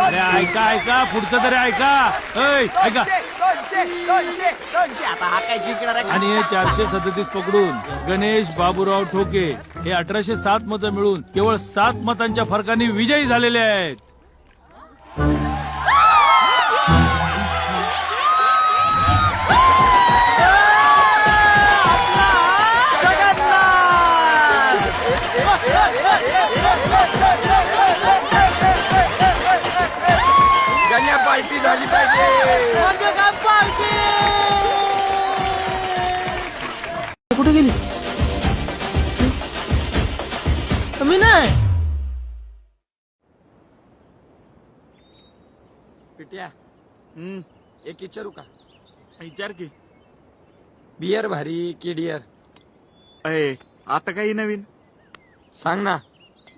अरे ऐका ऐका पुढचं तरी ऐका. ऐका. आता हा काय जिंकणार आहे? आणि हे 437 पकडून गणेश बाबूराव ठोके हे 1807 मतं मिळून केवळ 7 मतांच्या फरकाने विजयी झालेले आहेत. गण्या पार्टी झाली पाहिजे. कुठे गेली? मी नाही. पिट्या एक विचारू का? विचार की. बियर भारी की डियर? अय आता काही नवीन? सांग ना,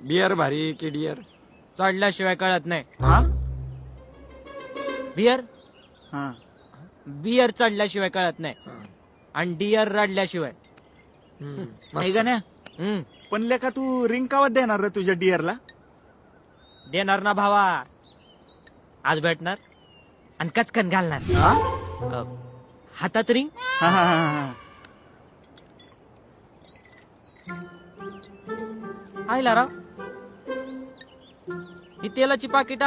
बियर भारी की डियर? चढल्याशिवाय कळत नाही. हा बियर हा बियर चढल्याशिवाय कळत नाही आणि डियर रडल्याशिवाय. नाही गण्या, हम्म. पण लेका तू रिंग कावत देणार रे तुझ्या डिअरला? देणार ना भावा. आज भेटणार आणि कचकन घालणार. हातात रिंग. हा हा हा आयला राव ही तेलाची पाकिट